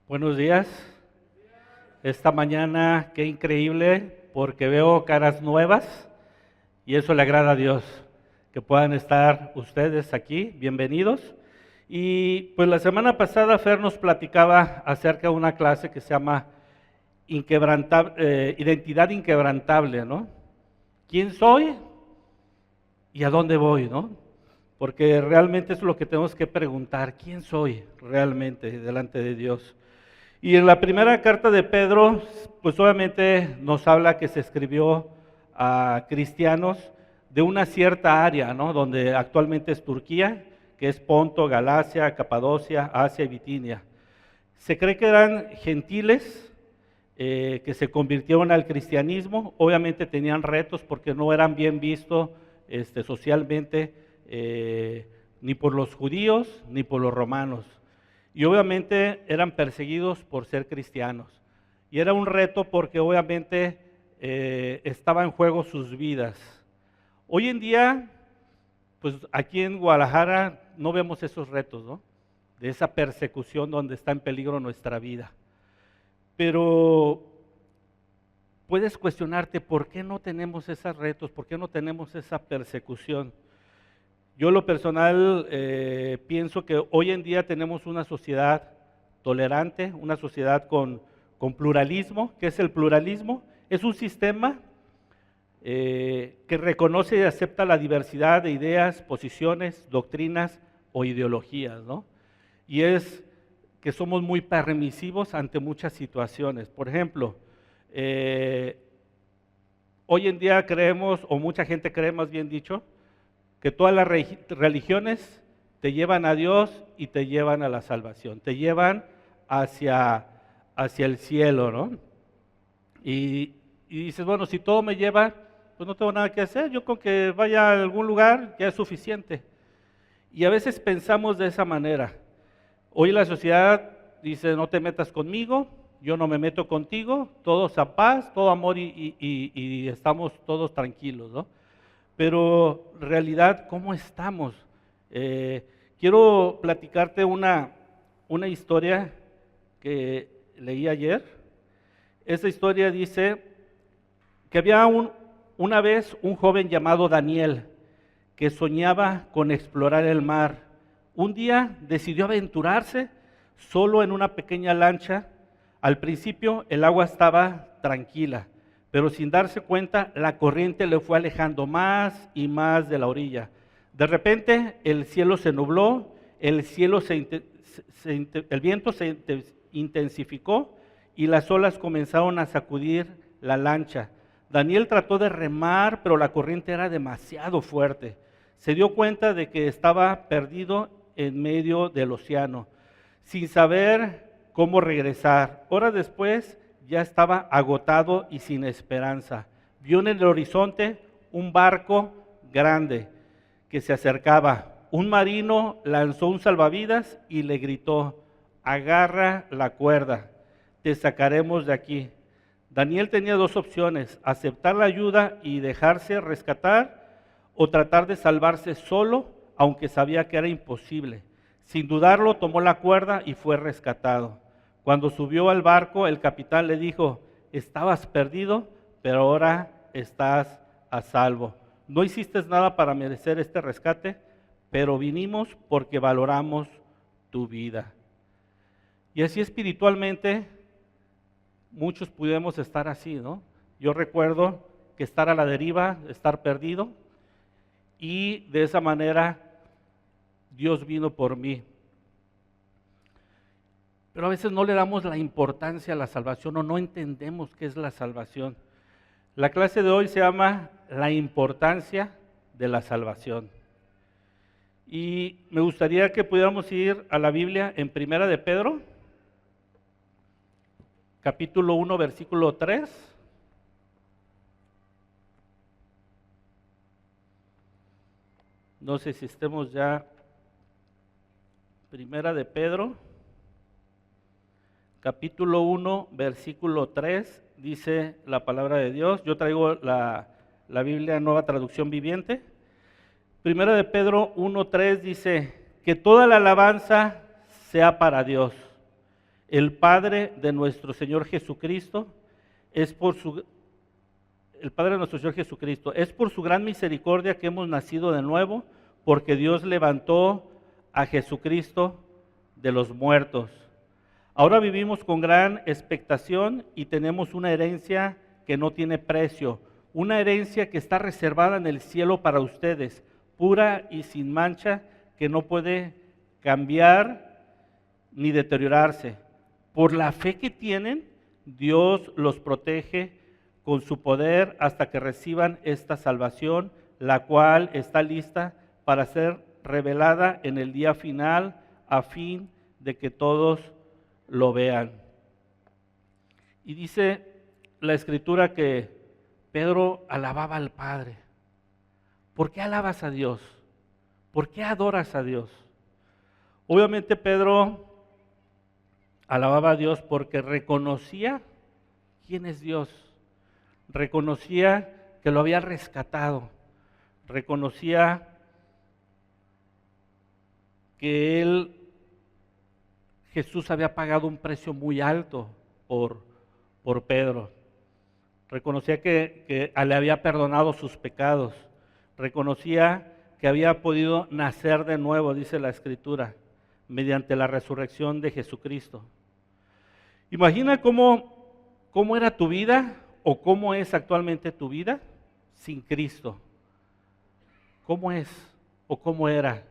Buenos días. Esta mañana, qué increíble, porque veo caras nuevas y eso le agrada a Dios, que puedan estar ustedes aquí, bienvenidos. Y pues la semana pasada Fer nos platicaba acerca de una clase que se llama Identidad Inquebrantable, ¿no? ¿Quién soy y a dónde voy, no? Porque realmente es lo que tenemos que preguntar, ¿quién soy realmente delante de Dios? Y en la primera carta de Pedro, pues obviamente nos habla que se escribió a cristianos de una cierta área, ¿no? Donde actualmente es Turquía, que es Ponto, Galacia, Capadocia, Asia y Bitinia. Se cree que eran gentiles que se convirtieron al cristianismo. Obviamente tenían retos porque no eran bien vistos socialmente ni por los judíos ni por los romanos. Y obviamente eran perseguidos por ser cristianos. Y era un reto porque obviamente estaba en juego sus vidas. Hoy en día, pues aquí en Guadalajara no vemos esos retos, ¿no? De esa persecución donde está en peligro nuestra vida. Pero puedes cuestionarte por qué no tenemos esos retos, por qué no tenemos esa persecución. Yo lo personal pienso que hoy en día tenemos una sociedad tolerante, una sociedad con pluralismo. ¿Qué es el pluralismo? Es un sistema que reconoce y acepta la diversidad de ideas, posiciones, doctrinas o ideologías, ¿no? Y es que somos muy permisivos ante muchas situaciones. Por ejemplo, hoy en día creemos, o mucha gente cree más bien dicho, que todas las religiones te llevan a Dios y te llevan a la salvación, te llevan hacia el cielo, ¿no? Y dices, bueno, si todo me lleva, pues no tengo nada que hacer, yo con que vaya a algún lugar ya es suficiente. Y a veces pensamos de esa manera. Hoy la sociedad dice, no te metas conmigo, yo no me meto contigo, todos a paz, todo amor y estamos todos tranquilos, ¿no? Pero en realidad, ¿cómo estamos? Quiero platicarte una historia que leí ayer. Esa historia dice que había una vez un joven llamado Daniel que soñaba con explorar el mar. Un día decidió aventurarse solo en una pequeña lancha. Al principio el agua estaba tranquila, pero sin darse cuenta la corriente le fue alejando más y más de la orilla. De repente el cielo se nubló, el viento se intensificó y las olas comenzaron a sacudir la lancha. Daniel trató de remar, pero la corriente era demasiado fuerte. Se dio cuenta de que estaba perdido en medio del océano, sin saber cómo regresar. Horas después ya estaba agotado y sin esperanza. Vio en el horizonte un barco grande que se acercaba. Un marino lanzó un salvavidas y le gritó, agarra la cuerda, te sacaremos de aquí. Daniel tenía dos opciones, aceptar la ayuda y dejarse rescatar o tratar de salvarse solo, aunque sabía que era imposible. Sin dudarlo, tomó la cuerda y fue rescatado. Cuando subió al barco, el capitán le dijo, estabas perdido, pero ahora estás a salvo. No hiciste nada para merecer este rescate, pero vinimos porque valoramos tu vida. Y así espiritualmente, muchos pudimos estar así, ¿no? Yo recuerdo que estar a la deriva, estar perdido, y de esa manera Dios vino por mí. Pero a veces no le damos la importancia a la salvación o no entendemos qué es la salvación. La clase de hoy se llama La importancia de la salvación. Y me gustaría que pudiéramos ir a la Biblia en Primera de Pedro, capítulo 1, versículo 3. No sé si estemos ya. Primera de Pedro, capítulo 1, versículo 3, dice la palabra de Dios. Yo traigo la Biblia Nueva Traducción Viviente. Primera de Pedro 1, 3 dice, que toda la alabanza sea para Dios, el Padre de nuestro Señor Jesucristo, es por su gran misericordia que hemos nacido de nuevo, porque Dios levantó a Jesucristo de los muertos. Ahora vivimos con gran expectación y tenemos una herencia que no tiene precio, una herencia que está reservada en el cielo para ustedes, pura y sin mancha, que no puede cambiar ni deteriorarse. Por la fe que tienen, Dios los protege con su poder hasta que reciban esta salvación, la cual está lista para ser revelada en el día final, a fin de que todos lo vean. Y dice la Escritura que Pedro alababa al Padre. ¿Por qué alabas a Dios? ¿Por qué adoras a Dios? Obviamente Pedro alababa a Dios porque reconocía quién es Dios, reconocía que lo había rescatado, reconocía que Jesús había pagado un precio muy alto por Pedro, reconocía que le había perdonado sus pecados, reconocía que había podido nacer de nuevo, dice la Escritura, mediante la resurrección de Jesucristo. Imagina cómo era tu vida o cómo es actualmente tu vida sin Cristo. ¿Cómo es o cómo era?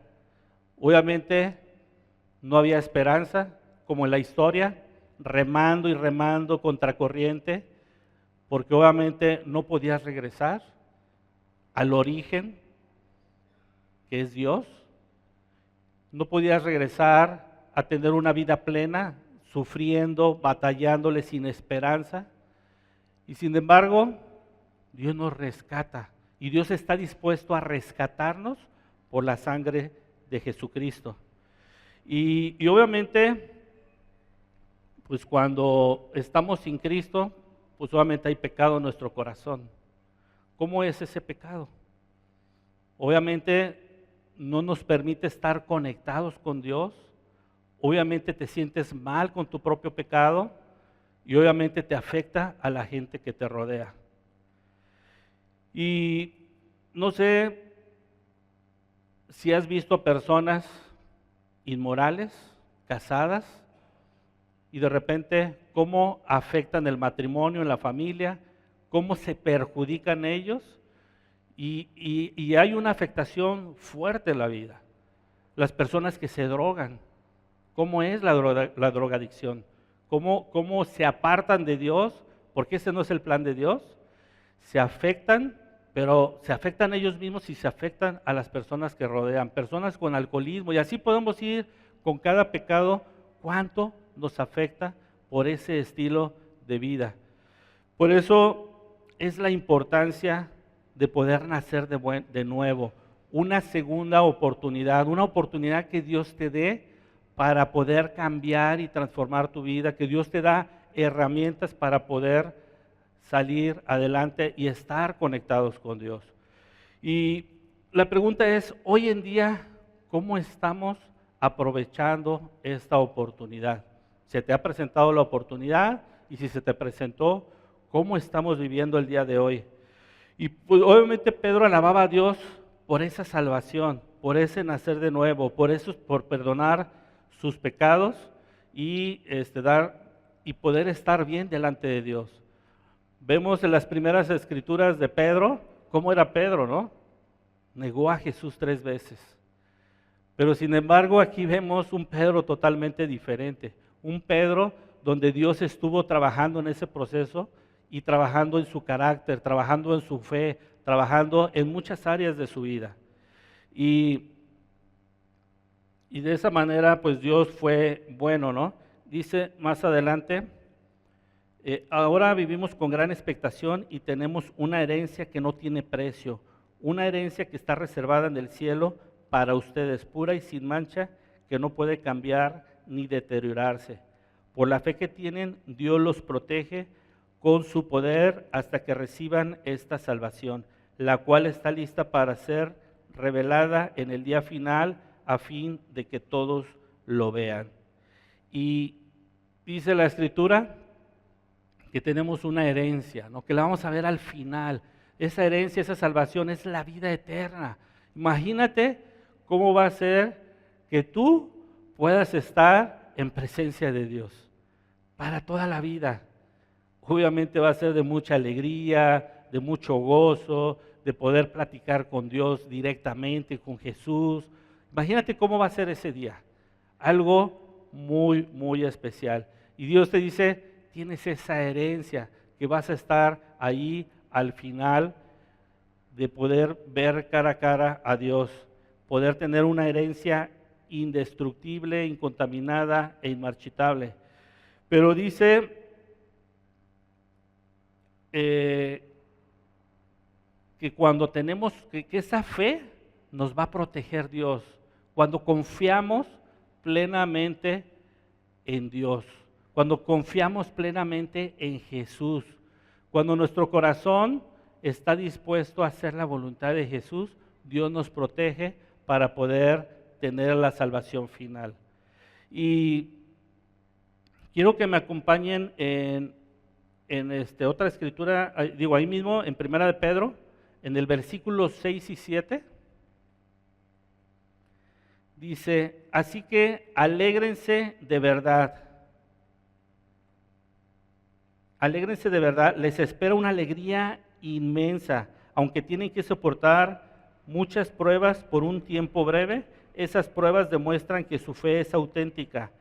Obviamente no había esperanza, como en la historia, remando y remando contracorriente, porque obviamente no podías regresar al origen, que es Dios. No podías regresar a tener una vida plena, sufriendo, batallándole sin esperanza. Y sin embargo, Dios nos rescata y Dios está dispuesto a rescatarnos por la sangre de Jesucristo. Y obviamente, pues cuando estamos sin Cristo, pues obviamente hay pecado en nuestro corazón. ¿Cómo es ese pecado? Obviamente no nos permite estar conectados con Dios. Obviamente te sientes mal con tu propio pecado y obviamente te afecta a la gente que te rodea. Y no sé si has visto personas inmorales, casadas, y de repente cómo afectan el matrimonio, en la familia, cómo se perjudican ellos, y hay una afectación fuerte en la vida. Las personas que se drogan, ¿cómo es la drogadicción? ¿Cómo se apartan de Dios? Porque ese no es el plan de Dios. Se afectan, pero se afectan ellos mismos y se afectan a las personas que rodean. Personas con alcoholismo, y así podemos ir con cada pecado, cuánto nos afecta por ese estilo de vida. Por eso es la importancia de poder nacer de nuevo, una segunda oportunidad, una oportunidad que Dios te dé para poder cambiar y transformar tu vida, que Dios te da herramientas para poder salir adelante y estar conectados con Dios. Y la pregunta es, hoy en día, ¿cómo estamos aprovechando esta oportunidad? ¿Se te ha presentado la oportunidad? Y si se te presentó, ¿cómo estamos viviendo el día de hoy? Y pues, obviamente Pedro alababa a Dios por esa salvación, por ese nacer de nuevo, por perdonar sus pecados y poder estar bien delante de Dios. Vemos en las primeras escrituras de Pedro, cómo era Pedro, ¿no? Negó a Jesús 3 veces. Pero sin embargo aquí vemos un Pedro totalmente diferente, un Pedro donde Dios estuvo trabajando en ese proceso y trabajando en su carácter, trabajando en su fe, trabajando en muchas áreas de su vida. Y de esa manera pues Dios fue bueno, ¿no? Dice más adelante, ahora vivimos con gran expectación y tenemos una herencia que no tiene precio, una herencia que está reservada en el cielo para ustedes, pura y sin mancha, que no puede cambiar ni deteriorarse. Por la fe que tienen, Dios los protege con su poder hasta que reciban esta salvación, la cual está lista para ser revelada en el día final a fin de que todos lo vean. Y Dice la Escritura que tenemos una herencia, ¿no? Que la vamos a ver al final. Esa herencia, esa salvación es la vida eterna. Imagínate cómo va a ser que tú puedas estar en presencia de Dios para toda la vida. Obviamente va a ser de mucha alegría, de mucho gozo, de poder platicar con Dios directamente, con Jesús. Imagínate cómo va a ser ese día. Algo muy, muy especial. Y Dios te dice, tienes esa herencia, que vas a estar ahí al final de poder ver cara a cara a Dios, poder tener una herencia indestructible, incontaminada e inmarchitable. Pero dice que cuando tenemos, que esa fe nos va a proteger Dios, cuando confiamos plenamente en Dios, cuando confiamos plenamente en Jesús, cuando nuestro corazón está dispuesto a hacer la voluntad de Jesús, Dios nos protege para poder tener la salvación final. Y quiero que me acompañen en otra escritura, digo ahí mismo, en Primera de Pedro, en el versículo 6 y 7. Dice, así que alégrense de verdad. Alégrense de verdad, les espera una alegría inmensa, aunque tienen que soportar muchas pruebas por un tiempo breve. Esas pruebas demuestran que su fe es auténtica.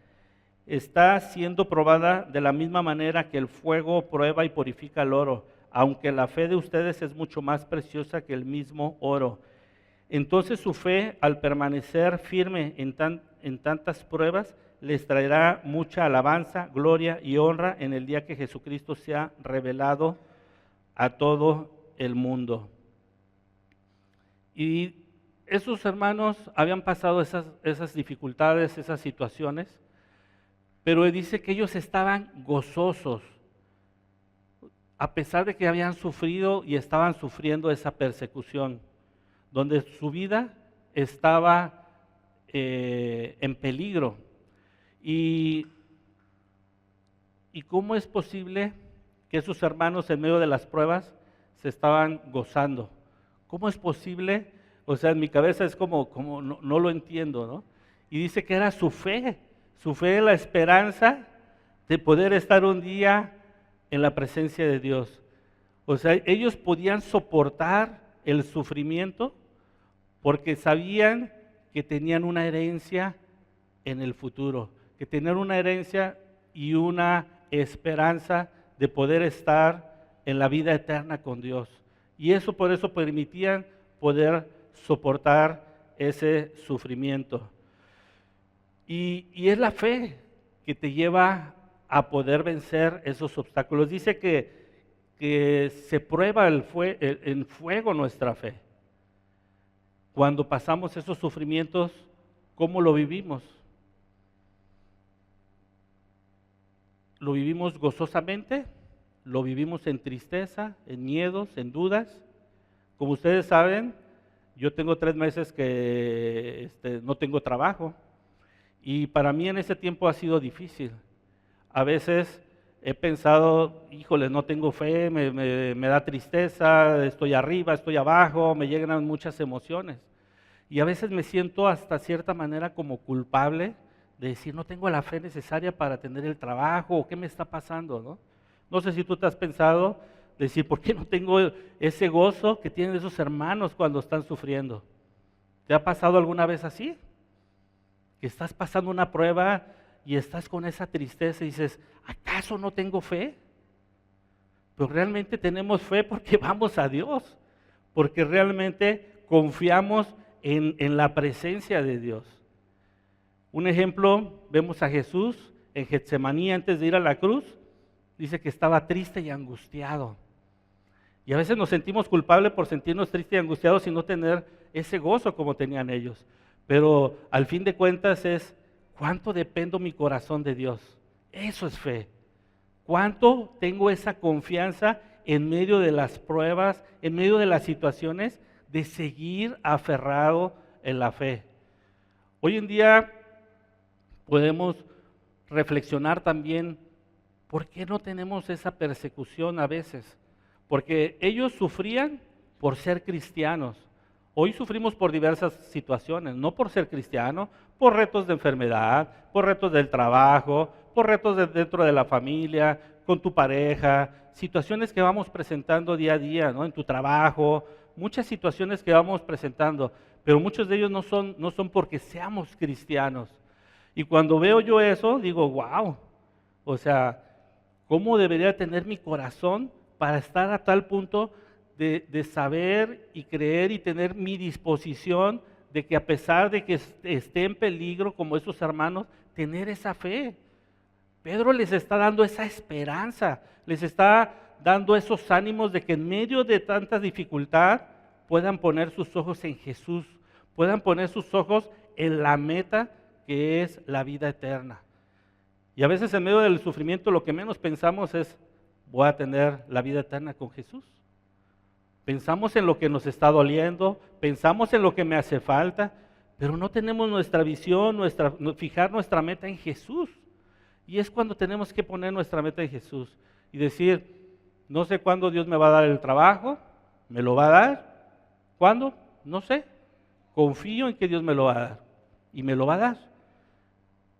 Está siendo probada de la misma manera que el fuego prueba y purifica el oro, aunque la fe de ustedes es mucho más preciosa que el mismo oro. Entonces su fe, al permanecer firme en tantas pruebas, les traerá mucha alabanza, gloria y honra en el día que Jesucristo sea revelado a todo el mundo. Y esos hermanos habían pasado esas dificultades, esas situaciones, pero dice que ellos estaban gozosos, a pesar de que habían sufrido y estaban sufriendo esa persecución, donde su vida estaba en peligro. ¿Y cómo es posible que esos hermanos en medio de las pruebas se estaban gozando? ¿Cómo es posible? O sea, en mi cabeza es como no lo entiendo, ¿no? Y dice que era su fe en la esperanza de poder estar un día en la presencia de Dios. O sea, ellos podían soportar el sufrimiento porque sabían que tenían una herencia en el futuro, que tenían una herencia y una esperanza de poder estar en la vida eterna con Dios. Y eso por eso permitían poder soportar ese sufrimiento. Y es la fe que te lleva a poder vencer esos obstáculos. Dice que se prueba en fuego nuestra fe. Cuando pasamos esos sufrimientos, ¿cómo lo vivimos? ¿Lo vivimos gozosamente? ¿Lo vivimos en tristeza, en miedos, en dudas? Como ustedes saben, yo tengo 3 meses que no tengo trabajo y para mí en ese tiempo ha sido difícil. A veces he pensado, híjole, no tengo fe, me da tristeza, estoy arriba, estoy abajo, me llegan muchas emociones. Y a veces me siento hasta cierta manera como culpable de decir, no tengo la fe necesaria para tener el trabajo, o qué me está pasando, ¿no? No sé si tú te has pensado, decir, ¿por qué no tengo ese gozo que tienen esos hermanos cuando están sufriendo? ¿Te ha pasado alguna vez así? Que estás pasando una prueba y estás con esa tristeza y dices, ¿acaso no tengo fe? Pero realmente tenemos fe porque vamos a Dios, porque realmente confiamos en la presencia de Dios. Un ejemplo, vemos a Jesús en Getsemaní antes de ir a la cruz, dice que estaba triste y angustiado. Y a veces nos sentimos culpables por sentirnos tristes y angustiados y no tener ese gozo como tenían ellos. Pero al fin de cuentas es, ¿cuánto dependo mi corazón de Dios? Eso es fe. ¿Cuánto tengo esa confianza en medio de las pruebas, en medio de las situaciones, de seguir aferrado en la fe? Hoy en día podemos reflexionar también por qué no tenemos esa persecución a veces. Porque ellos sufrían por ser cristianos. Hoy sufrimos por diversas situaciones, no por ser cristiano, por retos de enfermedad, por retos del trabajo, por retos dentro de la familia, con tu pareja, situaciones que vamos presentando día a día, ¿no? En tu trabajo, muchas situaciones que vamos presentando, pero muchos de ellos no son porque seamos cristianos. Y cuando veo yo eso, digo, wow, o sea, ¿cómo debería tener mi corazón para estar a tal punto de saber y creer y tener mi disposición de que a pesar de que esté en peligro como esos hermanos, tener esa fe? Pedro les está dando esa esperanza, les está dando esos ánimos de que en medio de tanta dificultad puedan poner sus ojos en Jesús, puedan poner sus ojos en la meta que es la vida eterna. Y a veces en medio del sufrimiento lo que menos pensamos es, voy a tener la vida eterna con Jesús. Pensamos en lo que nos está doliendo, pensamos en lo que me hace falta, pero no tenemos nuestra visión, fijar nuestra meta en Jesús. Y es cuando tenemos que poner nuestra meta en Jesús y decir, no sé cuándo Dios me va a dar el trabajo, me lo va a dar. ¿Cuándo? No sé. Confío en que Dios me lo va a dar y me lo va a dar.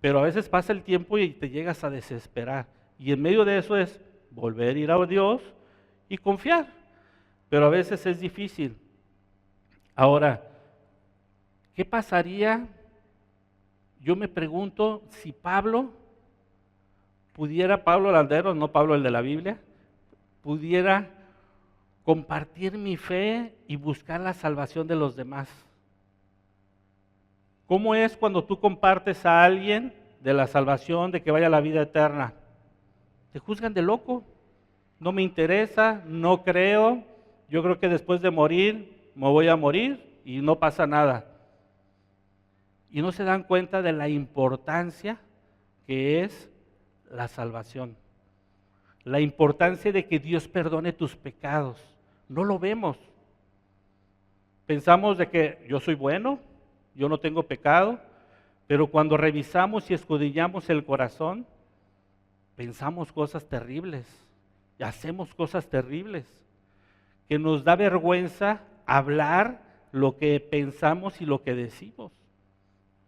Pero a veces pasa el tiempo y te llegas a desesperar. Y en medio de eso es volver a ir a Dios y confiar. Pero a veces es difícil. Ahora, ¿qué pasaría? Yo me pregunto si Pablo Landeros, no Pablo el de la Biblia, pudiera compartir mi fe y buscar la salvación de los demás. ¿Cómo es cuando tú compartes a alguien de la salvación, de que vaya a la vida eterna? Te juzgan de loco, no me interesa, no creo, yo creo que después de morir me voy a morir y no pasa nada. Y no se dan cuenta de la importancia que es la salvación, la importancia de que Dios perdone tus pecados. No lo vemos. Pensamos de que yo soy bueno, yo no tengo pecado, pero cuando revisamos y escudriñamos el corazón, pensamos cosas terribles, y hacemos cosas terribles, que nos da vergüenza hablar lo que pensamos y lo que decimos.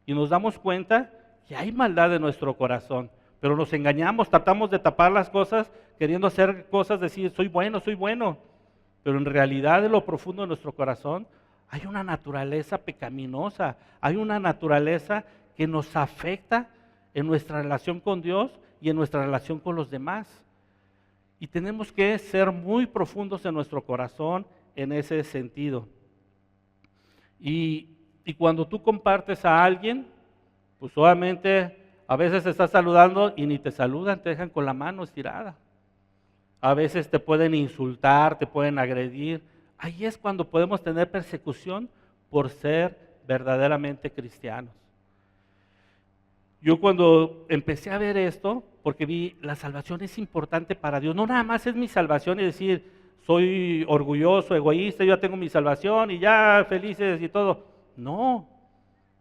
Y nos damos cuenta que hay maldad en nuestro corazón, pero nos engañamos, tratamos de tapar las cosas, queriendo hacer cosas, decir, soy bueno, pero en realidad en lo profundo de nuestro corazón hay una naturaleza pecaminosa, hay una naturaleza que nos afecta en nuestra relación con Dios y en nuestra relación con los demás. Y tenemos que ser muy profundos en nuestro corazón en ese sentido. Y cuando tú compartes a alguien, pues obviamente a veces te estás saludando y ni te saludan, te dejan con la mano estirada. A veces te pueden insultar, te pueden agredir. Ahí es cuando podemos tener persecución por ser verdaderamente cristianos. Yo cuando empecé a ver esto, porque vi la salvación es importante para Dios, no nada más es mi salvación y decir, soy orgulloso, egoísta, yo ya tengo mi salvación y ya felices y todo. No,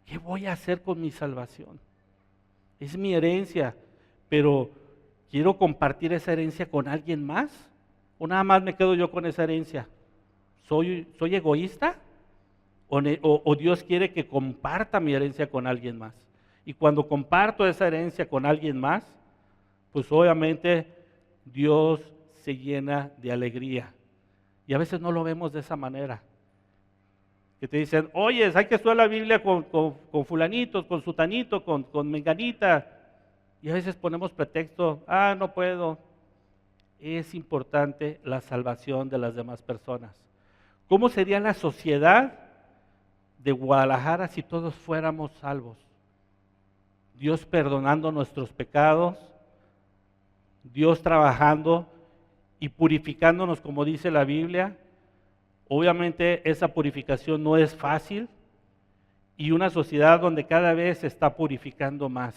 ¿qué voy a hacer con mi salvación? Es mi herencia, pero ¿quiero compartir esa herencia con alguien más? ¿O nada más me quedo yo con esa herencia? ¿Soy egoísta? ¿O Dios quiere que comparta mi herencia con alguien más? Y cuando comparto esa herencia con alguien más, pues obviamente Dios se llena de alegría. Y a veces no lo vemos de esa manera. Que te dicen, oye, hay que estudiar la Biblia con fulanitos, con sutanito, con menganita. Y a veces ponemos pretexto, no puedo. Es importante la salvación de las demás personas. ¿Cómo sería la sociedad de Guadalajara si todos fuéramos salvos? Dios perdonando nuestros pecados, Dios trabajando y purificándonos como dice la Biblia. Obviamente esa purificación no es fácil y una sociedad donde cada vez se está purificando más.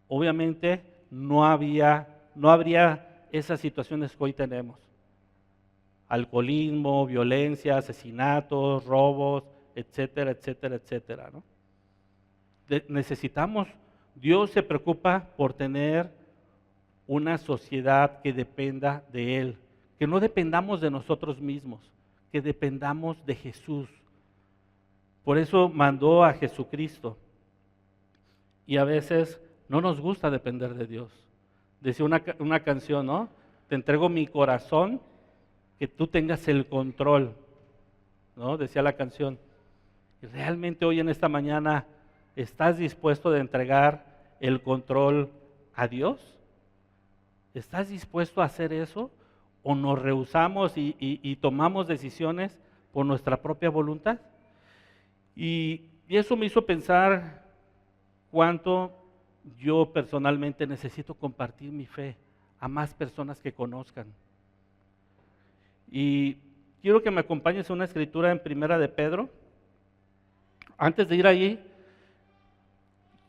Obviamente no habría esas situaciones que hoy tenemos. Alcoholismo, violencia, asesinatos, robos, etcétera, etcétera, etcétera, ¿no? Necesitamos Dios se preocupa por tener una sociedad que dependa de Él, que no dependamos de nosotros mismos, que dependamos de Jesús. Por eso mandó a Jesucristo. Y a veces no nos gusta depender de Dios. Decía una canción, ¿no? Te entrego mi corazón, que tú tengas el control, ¿no? Decía la canción. Y realmente hoy en esta mañana, ¿estás dispuesto de entregar el control a Dios? ¿Estás dispuesto a hacer eso? ¿O nos rehusamos y tomamos decisiones por nuestra propia voluntad? Y eso me hizo pensar cuánto yo personalmente necesito compartir mi fe a más personas que conozcan. Y quiero que me acompañes a una escritura en Primera de Pedro. Antes de ir allí,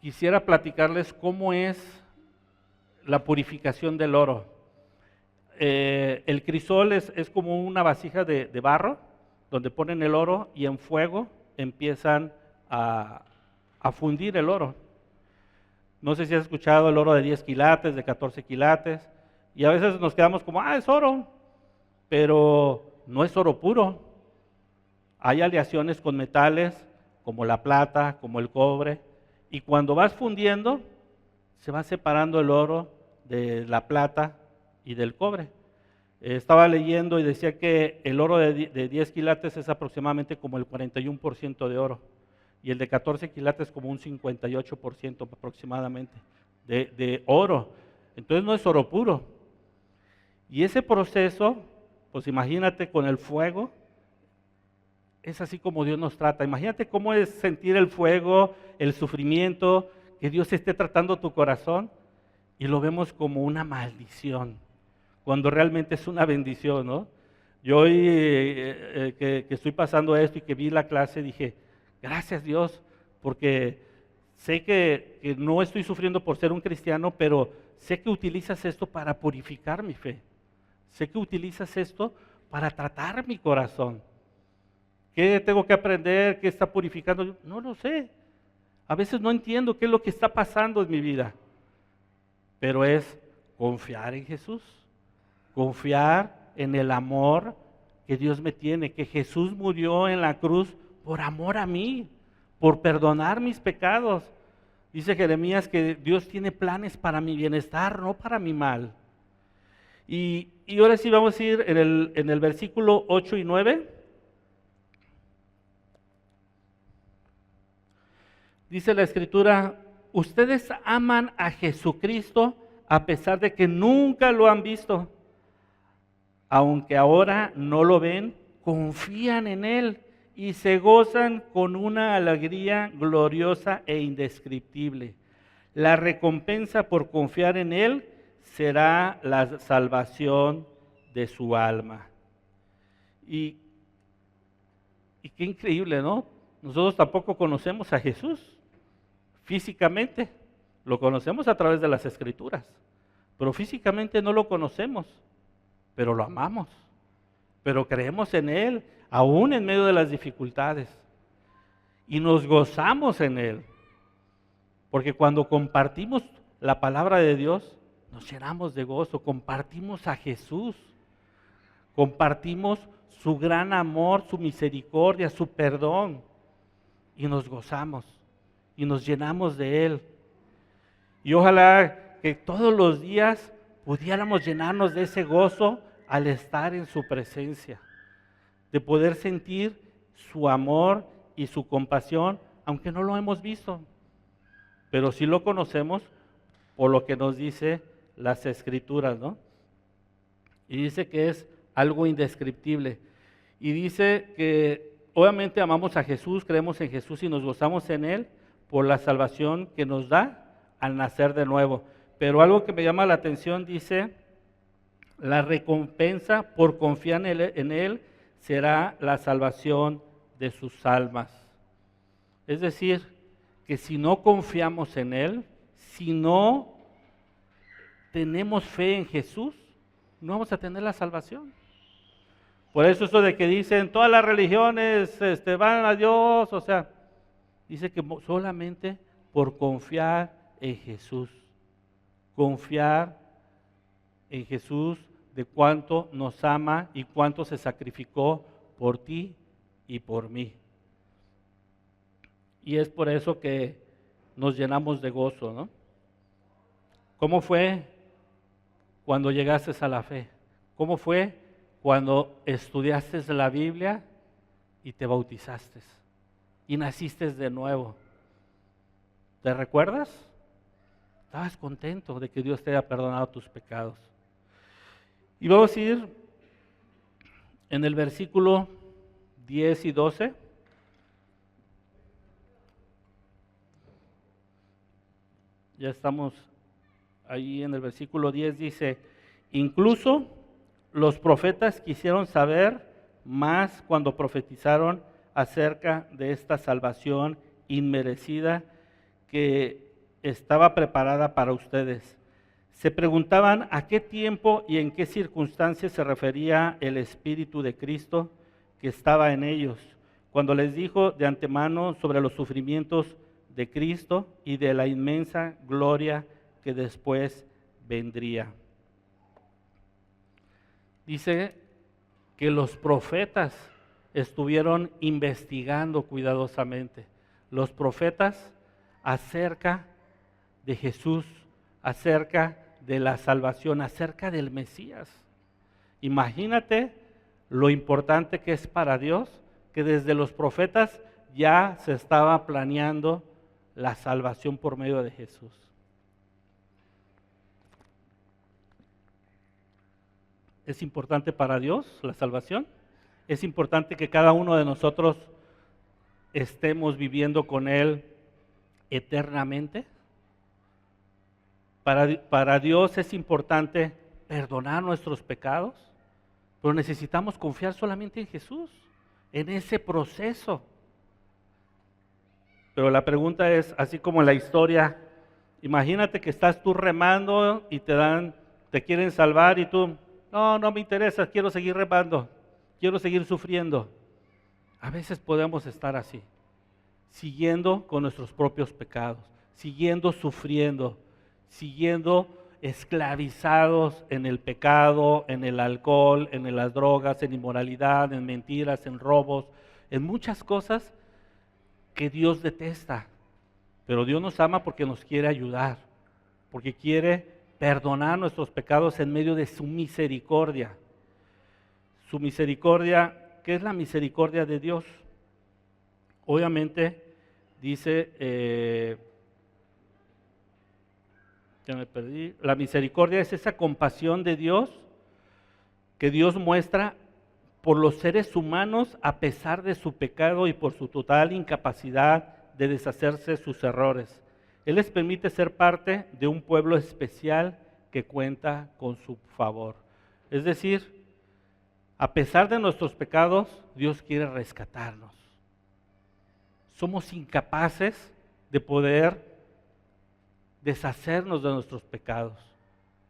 quisiera platicarles cómo es la purificación del oro. El crisol es como una vasija de barro, donde ponen el oro y en fuego empiezan a fundir el oro. No sé si has escuchado el oro de 10 quilates, de 14 quilates, y a veces nos quedamos como, es oro, pero no es oro puro. Hay aleaciones con metales, como la plata, como el cobre, y cuando vas fundiendo, se va separando el oro de la plata y del cobre. Estaba leyendo y decía que el oro de 10 quilates es aproximadamente como el 41% de oro, y el de 14 quilates como un 58% aproximadamente de oro. Entonces no es oro puro. Y ese proceso, pues imagínate con el fuego, es así como Dios nos trata. Imagínate cómo es sentir el fuego, el sufrimiento, que Dios esté tratando tu corazón y lo vemos como una maldición, cuando realmente es una bendición, ¿no? Yo hoy que estoy pasando esto y que vi la clase dije, gracias Dios, porque sé que no estoy sufriendo por ser un cristiano, pero sé que utilizas esto para purificar mi fe. Sé que utilizas esto para tratar mi corazón. ¿Qué tengo que aprender? ¿Qué está purificando? No lo sé. A veces no entiendo qué es lo que está pasando en mi vida. Pero es confiar en Jesús. Confiar en el amor que Dios me tiene. Que Jesús murió en la cruz por amor a mí. Por perdonar mis pecados. Dice Jeremías que Dios tiene planes para mi bienestar, no para mi mal. Y ahora sí vamos a ir en el versículo 8 y 9. Dice la Escritura, ustedes aman a Jesucristo a pesar de que nunca lo han visto. Aunque ahora no lo ven, confían en Él y se gozan con una alegría gloriosa e indescriptible. La recompensa por confiar en Él será la salvación de su alma. Y qué increíble, ¿no? Nosotros tampoco conocemos a Jesús físicamente, lo conocemos a través de las Escrituras, pero físicamente no lo conocemos, pero lo amamos, pero creemos en Él, aún en medio de las dificultades, y nos gozamos en Él, porque cuando compartimos la palabra de Dios, nos llenamos de gozo, compartimos a Jesús, compartimos su gran amor, su misericordia, su perdón, y nos gozamos, y nos llenamos de Él. Y ojalá que todos los días pudiéramos llenarnos de ese gozo al estar en su presencia, de poder sentir su amor y su compasión, aunque no lo hemos visto, pero sí lo conocemos por lo que nos dice las Escrituras, ¿no? Y dice que es algo indescriptible. Y dice que obviamente amamos a Jesús, creemos en Jesús y nos gozamos en Él por la salvación que nos da al nacer de nuevo. Pero algo que me llama la atención dice, la recompensa por confiar en Él será la salvación de sus almas. Es decir, que si no confiamos en Él, si no tenemos fe en Jesús, no vamos a tener la salvación. Por eso de que dicen todas las religiones van a Dios, o sea, dice que solamente por confiar en Jesús. Confiar en Jesús de cuánto nos ama y cuánto se sacrificó por ti y por mí. Y es por eso que nos llenamos de gozo, ¿no? ¿Cómo fue cuando llegaste a la fe? ¿Cómo fue cuando estudiaste la Biblia y te bautizaste y naciste de nuevo? ¿Te recuerdas? Estabas contento de que Dios te haya perdonado tus pecados. Y vamos a ir en el versículo 10 y 12. Ya estamos ahí en el versículo 10, dice: incluso los profetas quisieron saber más cuando profetizaron acerca de esta salvación inmerecida que estaba preparada para ustedes. Se preguntaban a qué tiempo y en qué circunstancias se refería el Espíritu de Cristo que estaba en ellos, cuando les dijo de antemano sobre los sufrimientos de Cristo y de la inmensa gloria que después vendría. Dice que los profetas estuvieron investigando cuidadosamente, los profetas acerca de Jesús, acerca de la salvación, acerca del Mesías. Imagínate lo importante que es para Dios, que desde los profetas ya se estaba planeando la salvación por medio de Jesús. ¿Es importante para Dios la salvación? ¿Es importante que cada uno de nosotros estemos viviendo con Él eternamente? Para Dios es importante perdonar nuestros pecados, pero necesitamos confiar solamente en Jesús, en ese proceso. Pero la pregunta es, así como en la historia, imagínate que estás tú remando y te quieren salvar y tú, no me interesa, quiero seguir remando, quiero seguir sufriendo. A veces podemos estar así, siguiendo con nuestros propios pecados, siguiendo sufriendo, siguiendo esclavizados en el pecado, en el alcohol, en las drogas, en inmoralidad, en mentiras, en robos, en muchas cosas que Dios detesta. Pero Dios nos ama porque nos quiere ayudar, porque quiere perdonar nuestros pecados en medio de su misericordia. Su misericordia, ¿qué es la misericordia de Dios? Obviamente dice, ya me perdí, la misericordia es esa compasión de Dios que Dios muestra por los seres humanos a pesar de su pecado y por su total incapacidad de deshacerse de sus errores. Él les permite ser parte de un pueblo especial que cuenta con su favor. Es decir, a pesar de nuestros pecados, Dios quiere rescatarnos. Somos incapaces de poder deshacernos de nuestros pecados.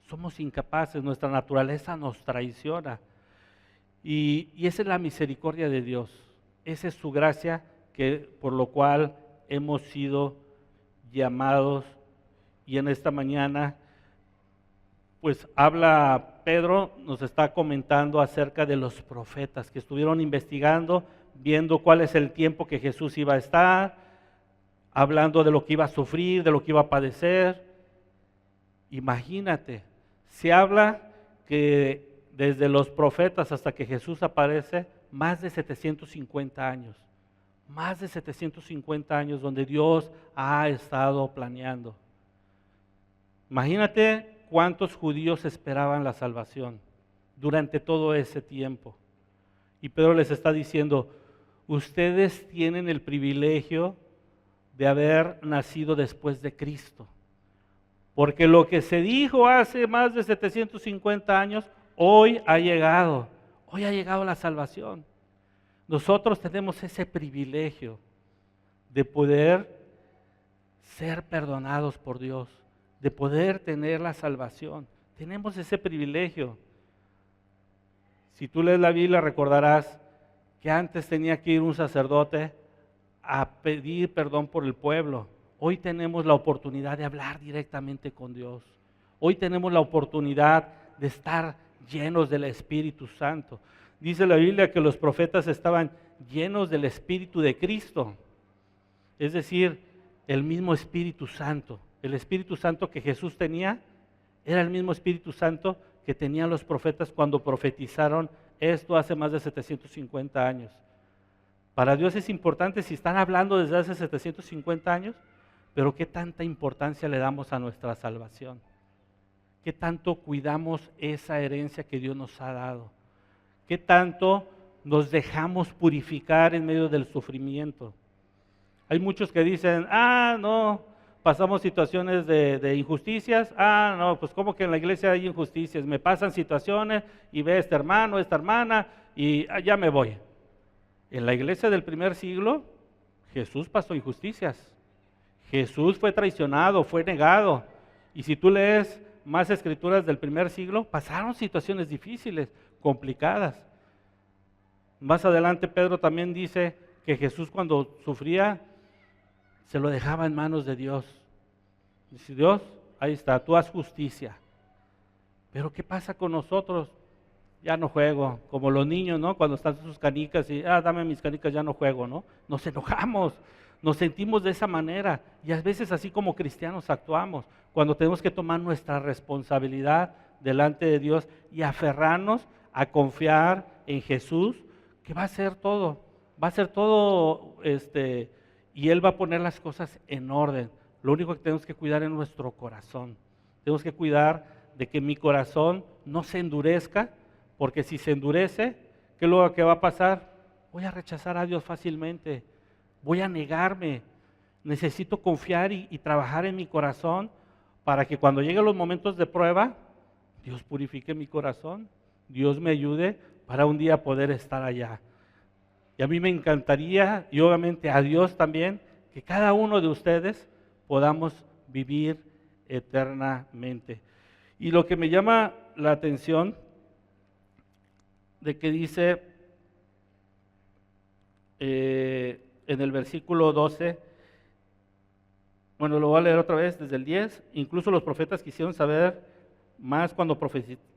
Somos incapaces, nuestra naturaleza nos traiciona. Y esa es la misericordia de Dios. Esa es su gracia por lo cual hemos sido llamados. Y en esta mañana, pues habla Pedro, nos está comentando acerca de los profetas que estuvieron investigando, viendo cuál es el tiempo que Jesús iba a estar, hablando de lo que iba a sufrir, de lo que iba a padecer. Imagínate, se habla que desde los profetas hasta que Jesús aparece, más de 750 años. Más de 750 años donde Dios ha estado planeando. Imagínate cuántos judíos esperaban la salvación durante todo ese tiempo. Y Pedro les está diciendo, ustedes tienen el privilegio de haber nacido después de Cristo. Porque lo que se dijo hace más de 750 años, hoy ha llegado la salvación. Nosotros tenemos ese privilegio de poder ser perdonados por Dios, de poder tener la salvación. Tenemos ese privilegio. Si tú lees la Biblia recordarás que antes tenía que ir un sacerdote a pedir perdón por el pueblo, Hoy tenemos la oportunidad de hablar directamente con Dios. Hoy tenemos la oportunidad de estar llenos del Espíritu Santo. Dice la Biblia que los profetas estaban llenos del Espíritu de Cristo, es decir, el mismo Espíritu Santo. El Espíritu Santo que Jesús tenía era el mismo Espíritu Santo que tenían los profetas cuando profetizaron esto hace más de 750 años. Para Dios es importante si están hablando desde hace 750 años, pero ¿qué tanta importancia le damos a nuestra salvación? ¿Qué tanto cuidamos esa herencia que Dios nos ha dado? ¿Qué tanto nos dejamos purificar en medio del sufrimiento? Hay muchos que dicen, no, pasamos situaciones de injusticias, no, pues como que en la iglesia hay injusticias, me pasan situaciones y ve este hermano, esta hermana y ya me voy. En la iglesia del primer siglo, Jesús pasó injusticias. Jesús fue traicionado, fue negado. Y si tú lees más escrituras del primer siglo, pasaron situaciones difíciles, complicadas. Más adelante Pedro también dice que Jesús cuando sufría, se lo dejaba en manos de Dios. Dice, Dios, ahí está, tú haz justicia. Pero ¿qué pasa con nosotros? Ya no juego, como los niños, ¿no? Cuando están sus canicas y, dame mis canicas, ya no juego, ¿no? Nos enojamos, nos sentimos de esa manera y a veces así como cristianos actuamos, cuando tenemos que tomar nuestra responsabilidad delante de Dios y aferrarnos a confiar en Jesús, que va a hacer todo, y Él va a poner las cosas en orden. Lo único que tenemos que cuidar es nuestro corazón. Tenemos que cuidar de que mi corazón no se endurezca, porque si se endurece, ¿qué es lo que va a pasar? Voy a rechazar a Dios fácilmente, voy a negarme. Necesito confiar y trabajar en mi corazón para que cuando lleguen los momentos de prueba, Dios purifique mi corazón, Dios me ayude para un día poder estar allá. Y a mí me encantaría, y obviamente a Dios también, que cada uno de ustedes podamos vivir eternamente. Y lo que me llama la atención de que dice en el versículo 12, bueno, lo voy a leer otra vez desde el 10, incluso los profetas quisieron saber más cuando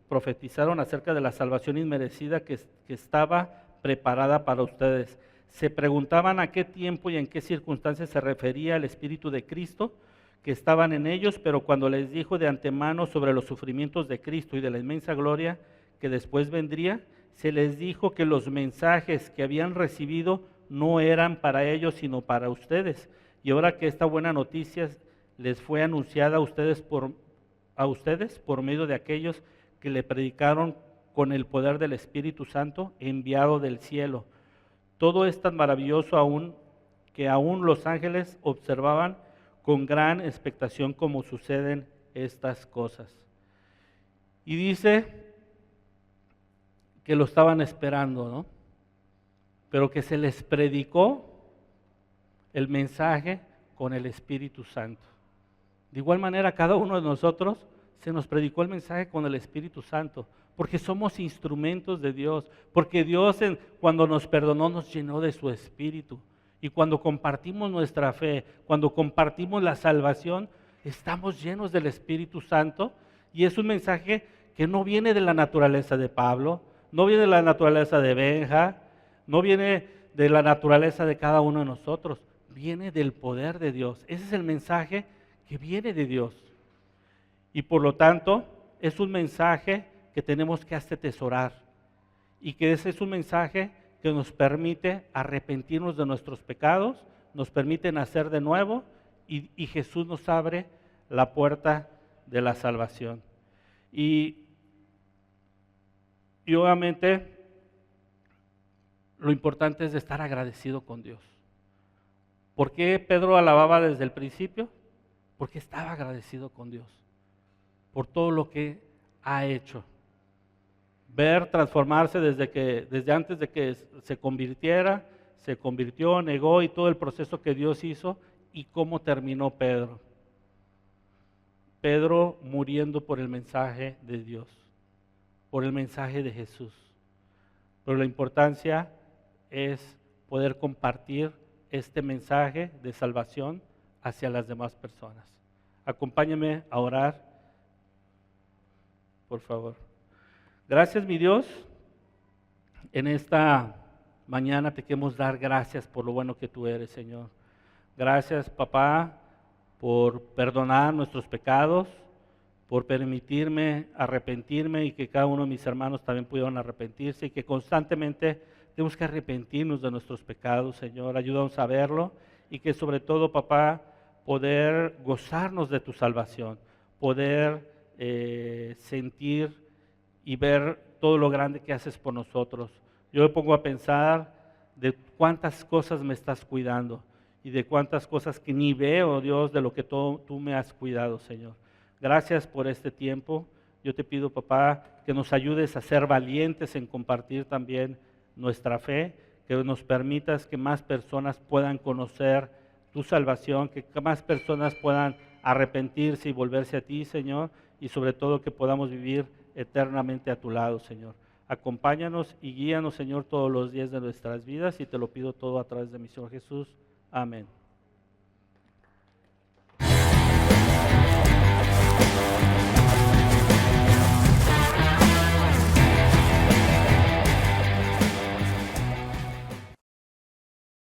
profetizaron acerca de la salvación inmerecida que estaba preparada para ustedes. Se preguntaban a qué tiempo y en qué circunstancias se refería el Espíritu de Cristo que estaban en ellos, pero cuando les dijo de antemano sobre los sufrimientos de Cristo y de la inmensa gloria que después vendría, se les dijo que los mensajes que habían recibido no eran para ellos, sino para ustedes. Y ahora que esta buena noticia les fue anunciada a ustedes por medio de aquellos que le predicaron con el poder del Espíritu Santo enviado del cielo. Todo es tan maravilloso aún que aún los ángeles observaban con gran expectación cómo suceden estas cosas. Y dice que lo estaban esperando, ¿no? Pero que se les predicó el mensaje con el Espíritu Santo. De igual manera, a cada uno de nosotros se nos predicó el mensaje con el Espíritu Santo, porque somos instrumentos de Dios, porque Dios cuando nos perdonó nos llenó de su Espíritu. Y cuando compartimos nuestra fe, cuando compartimos la salvación, estamos llenos del Espíritu Santo, y es un mensaje que no viene de la naturaleza de Pablo, no viene de la naturaleza de Benja, no viene de la naturaleza de cada uno de nosotros, viene del poder de Dios. Ese es el mensaje que viene de Dios. Y por lo tanto, es un mensaje que tenemos que atesorar, y que ese es un mensaje que nos permite arrepentirnos de nuestros pecados, nos permite nacer de nuevo, y Jesús nos abre la puerta de la salvación. Y obviamente lo importante es de estar agradecido con Dios. ¿Por qué Pedro alababa desde el principio? Porque estaba agradecido con Dios por todo lo que ha hecho. Ver transformarse desde antes de que se convirtió, negó, y todo el proceso que Dios hizo, y cómo terminó Pedro. Pedro muriendo por el mensaje de Dios, por el mensaje de Jesús. Pero la importancia es poder compartir este mensaje de salvación hacia las demás personas. Acompáñame a orar, por favor. Gracias, mi Dios. En esta mañana te queremos dar gracias por lo bueno que tú eres, Señor. Gracias, papá, por perdonar nuestros pecados, por permitirme arrepentirme y que cada uno de mis hermanos también pudieron arrepentirse y que constantemente tenemos que arrepentirnos de nuestros pecados, Señor. Ayúdanos a verlo y que sobre todo, papá, poder gozarnos de tu salvación, poder sentir y ver todo lo grande que haces por nosotros. Yo me pongo a pensar de cuántas cosas me estás cuidando y de cuántas cosas que ni veo, Dios, de lo que tú me has cuidado, Señor. Gracias por este tiempo. Yo te pido, papá, que nos ayudes a ser valientes en compartir también nuestra fe, que nos permitas que más personas puedan conocer tu salvación, que más personas puedan arrepentirse y volverse a ti, Señor, y sobre todo que podamos vivir eternamente a tu lado, Señor. Acompáñanos y guíanos, Señor, todos los días de nuestras vidas y te lo pido todo a través de mi Señor Jesús. Amén.